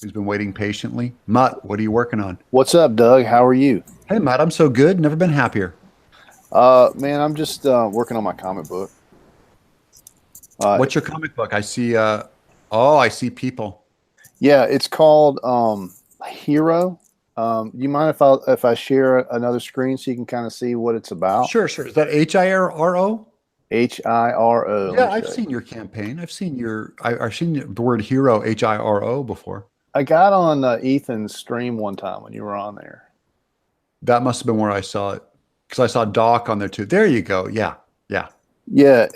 who's been waiting patiently. Mutt, what are you working on? What's up, Doug? How are you? Hey, Mutt, I'm so good. Never been happier. Man, I'm just working on my comic book. Uh, What's your comic book? I see, oh, I see people. yeah, it's called Hero. You mind if I share another screen so you can kind of see what it's about? Sure, sure. Is that Hiro? Hiro. Let Yeah, me I've show you. seen your campaign. I've seen the word hero, Hiro, before. I got on Ethan's stream one time when you were on there. That must have been where I saw it because I saw Doc on there too. There you go. Yeah, yeah. Yeah,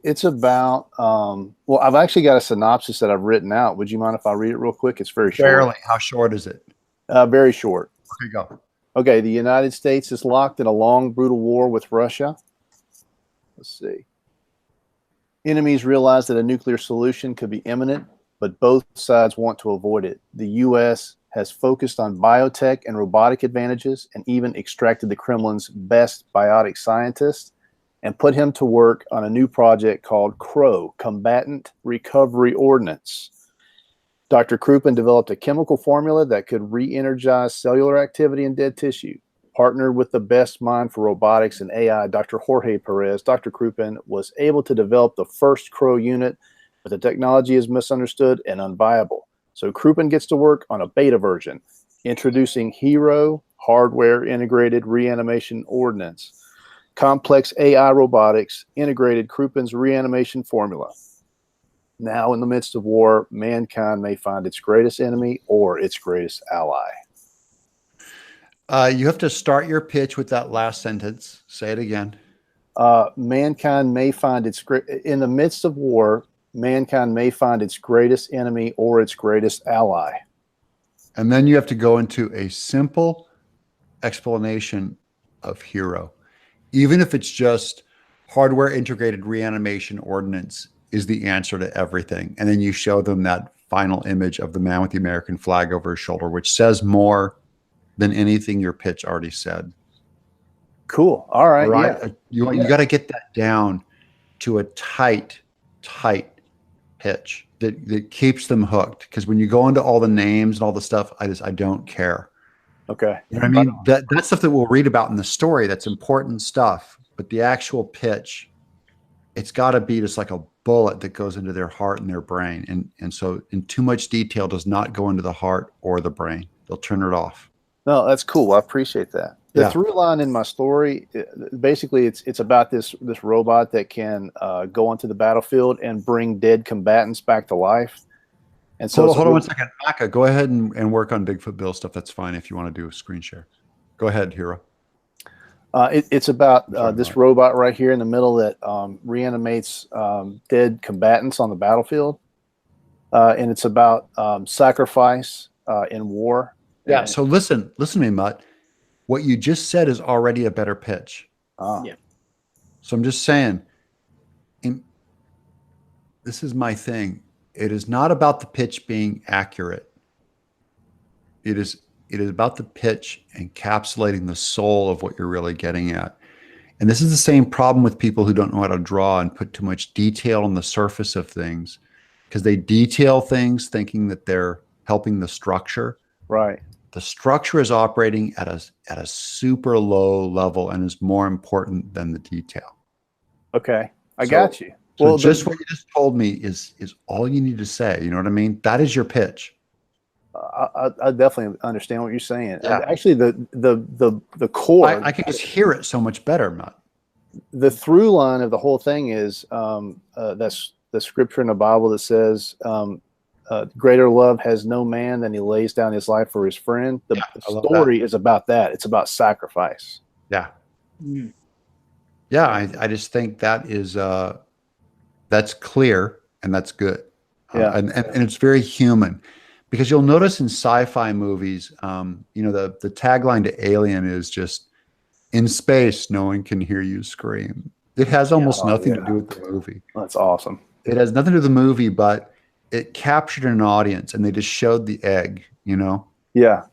it's about. Well, I've actually got a synopsis that I've written out. Would you mind if I read it real quick? It's very short. Barely. How short is it? Very short. Okay, go. Okay, the United States is locked in a long, brutal war with Russia. Let's see. Enemies realize that a nuclear solution could be imminent, but both sides want to avoid it. The U.S. has focused on biotech and robotic advantages and even extracted the Kremlin's best biotic scientist and put him to work on a new project called CROW, Combatant Recovery Ordnance. Dr. Kruppen developed a chemical formula that could re-energize cellular activity in dead tissue. Partnered with the best mind for robotics and AI, Dr. Jorge Perez, Dr. Kruppen was able to develop the first CROW unit, but the technology is misunderstood and unviable. So Kruppen gets to work on a beta version, introducing Hero hardware integrated reanimation ordnance. Complex AI robotics integrated Kruppen's reanimation formula. Now, in the midst of war, mankind may find its greatest enemy or its greatest ally. You have to start your pitch with that last sentence. Say it again. Mankind may find its great in the midst of war. Mankind may find its greatest enemy or its greatest ally. And then you have to go into a simple explanation of hero. Even if it's just hardware integrated reanimation ordnance is the answer to everything. And then you show them that final image of the man with the American flag over his shoulder, which says more than anything your pitch already said. Cool. All All right. right. Yeah. You got to get that down to a tight pitch that keeps them hooked. Because when you go into all the names and all the stuff, I don't care. Okay. You know what I Right mean? That's stuff that we'll read about in the story. That's important stuff. But the actual pitch, it's got to be just like a bullet that goes into their heart and their brain. And so in too much detail does not go into the heart or the brain. They'll turn it off. No, that's cool. I appreciate that. The Yeah. through line in my story, basically, it's about this robot that can go onto the battlefield and bring dead combatants back to life. And so Hold it's on, a hold on real, one second. Maka, go ahead and work on Bigfoot Bill stuff. That's fine if you want to do a screen share. Go ahead, Hero. it's about Sorry, this Mark. robot right here in the middle that reanimates dead combatants on the battlefield, and it's about sacrifice in war. Yeah. And So listen to me, Mutt. What you just said is already a better pitch. yeah, So I'm just saying, in, this is my thing. It is not about the pitch being accurate. It is about the pitch encapsulating the soul of what you're really getting at. And this is the same problem with people who don't know how to draw and put too much detail on the surface of things because they detail things thinking that they're helping the structure. right. The structure is operating at a super low level and is more important than the detail. Okay, I So got you. so Well, just what you just told me is all you need to say. You know what I mean? That is your pitch. I definitely understand what you're saying. Yeah. Actually, the core, I can just hear it so much better, Matt. the through line of the whole thing is that's the scripture in the Bible that says, "Greater love has no man than he lays down his life for his friend." The Yeah, I love that. story is about that. It's about sacrifice. Yeah. Mm. Yeah, I just think that is that's clear and that's good. Yeah. And it's very human because you'll notice in sci-fi movies, the tagline to Alien is just in space, no one can hear you scream. It has almost Oh, nothing yeah. to do with the movie. That's awesome. It has nothing to do with the movie, but it captured an audience and they just showed the egg, you know? Yeah.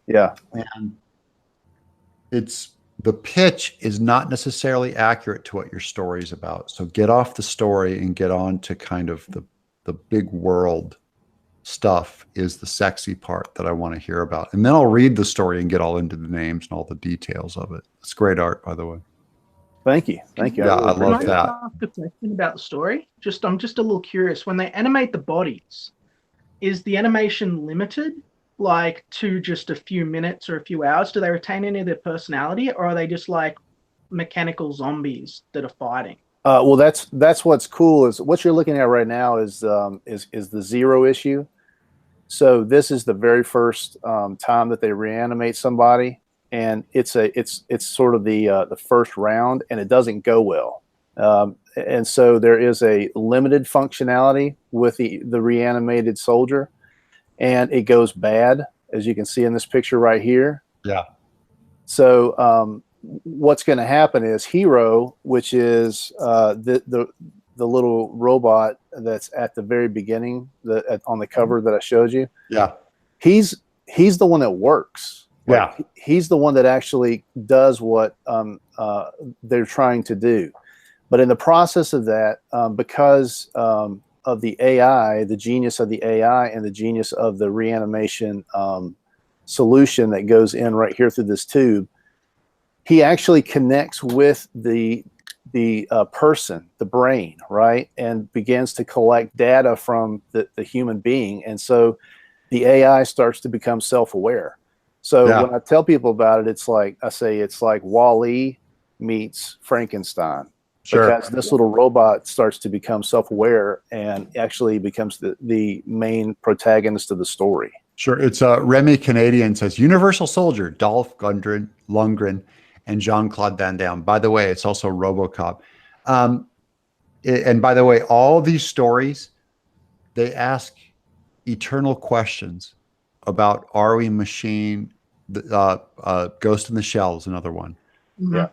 Yeah. And it's the pitch is not necessarily accurate to what your story is about. So get off the story and get on to kind of the big world stuff is the sexy part that I want to hear about. And then I'll read the story and get all into the names and all the details of it. It's great art, by the way. Thank you. Thank you. Yeah, really I love appreciate that. Ask a question about the story. I'm just a little curious. When they animate the bodies, is the animation limited, like to just a few minutes or a few hours? Do they retain any of their personality, or are they just like mechanical zombies that are fighting? Well, that's what's cool is what you're looking at right now is the 0 issue. So this is the very first time that they reanimate somebody, and it's sort of the first round, and it doesn't go well. And so there is a limited functionality with the reanimated soldier, and it goes bad, as you can see in this picture right here. Yeah. So what's going to happen is Hero, which is the little robot that's at the very beginning, on the cover that I showed you. Yeah. He's the one that works. Yeah. He's the one that actually does what they're trying to do. But in the process of that, because of the AI, the genius of the AI and the genius of the reanimation solution that goes in right here through this tube, he actually connects with the person, the brain, right, and begins to collect data from the human being. And so the AI starts to become self-aware. So when I tell people about it, it's like I say it's like Wall-E meets Frankenstein. Sure. Because this little robot starts to become self-aware and actually becomes the main protagonist of the story. Sure. It's Remy Canadian says Universal Soldier, Dolph Lundgren, and Jean-Claude Van Damme. By the way, it's also RoboCop. And by the way, all these stories, they ask eternal questions about, are we machine? Ghost in the Shell is another one. Yeah.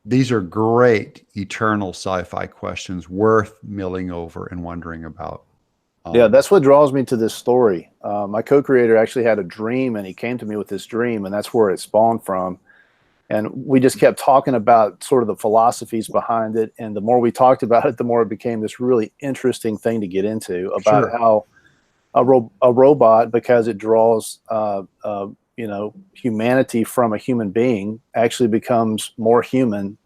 These are great eternal sci-fi questions worth milling over and wondering about. Yeah, that's what draws me to this story. My co-creator actually had a dream, and he came to me with this dream, and that's where it spawned from. And we just kept talking about sort of the philosophies behind it. And the more we talked about it, the more it became this really interesting thing to get into about how a robot, because it draws humanity from a human being, actually becomes more human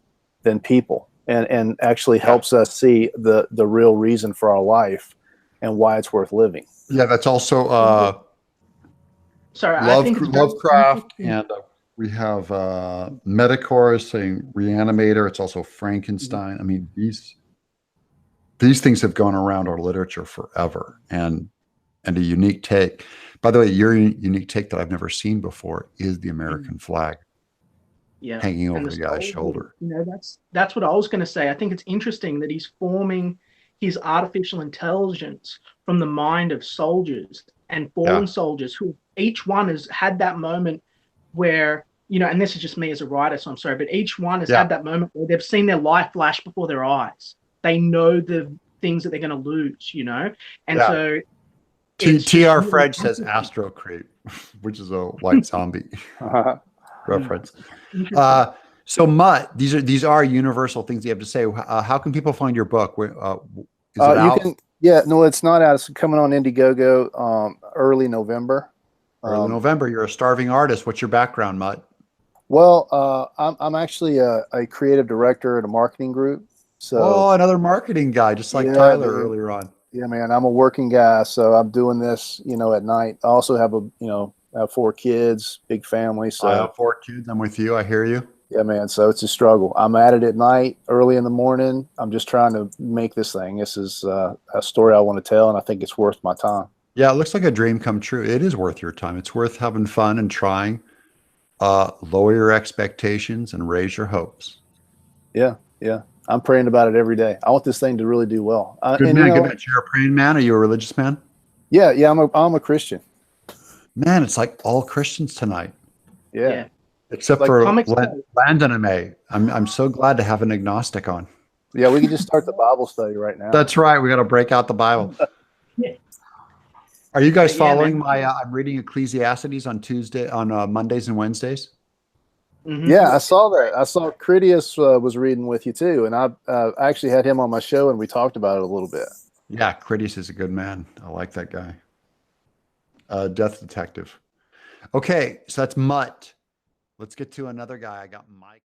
than people, and actually helps us see the real reason for our life and why it's worth living. Yeah, that's also Lovecraft, and we have Metacore saying Reanimator. It's also Frankenstein. I mean, these things have gone around our literature forever, and a unique take. By the way, your unique take that I've never seen before is the American flag hanging over the guy's shoulder. That's what I was going to say. I think it's interesting that he's forming his artificial intelligence from the mind of soldiers and fallen soldiers who each one has had that moment where, and this is just me as a writer, so I'm sorry, but each one has had that moment where they've seen their life flash before their eyes. They know the things that they're going to lose, And so TR Fredge says Astro Creep, which is a white zombie reference. So Mutt, these are universal things you have to say. How can people find your book? Is it out? It's not out. It's coming on Indiegogo early November. Early November. You're a starving artist. What's your background, Mutt? Well, I'm actually a creative director at a marketing group. So another marketing guy, just like Tyler earlier on. Yeah, man, I'm a working guy, so I'm doing this, at night. I also have I have 4 kids, big family. So I have 4 kids. I'm with you. I hear you. Yeah, man. So it's a struggle. I'm at it at night, early in the morning. I'm just trying to make this thing. This is a story I want to tell, and I think it's worth my time. Yeah, it looks like a dream come true. It is worth your time. It's worth having fun and trying. Lower your expectations and raise your hopes. Yeah. I'm praying about it every day. I want this thing to really do well. Good man. You're a praying man. Are you a religious man? Yeah. I'm a Christian. Man, it's like all Christians tonight. Yeah. Except for Landon and May. I'm so glad to have an agnostic on. Yeah, we can just start the Bible study right now. That's right. We got to break out the Bible. Are you guys following my? I'm reading Ecclesiastes on Mondays and Wednesdays. Mm-hmm. Yeah, I saw that. I saw Critias was reading with you too, and I actually had him on my show, and we talked about it a little bit. Yeah, Critias is a good man. I like that guy. Death Detective. Okay, so that's Mutt. Let's get to another guy. I got Mike.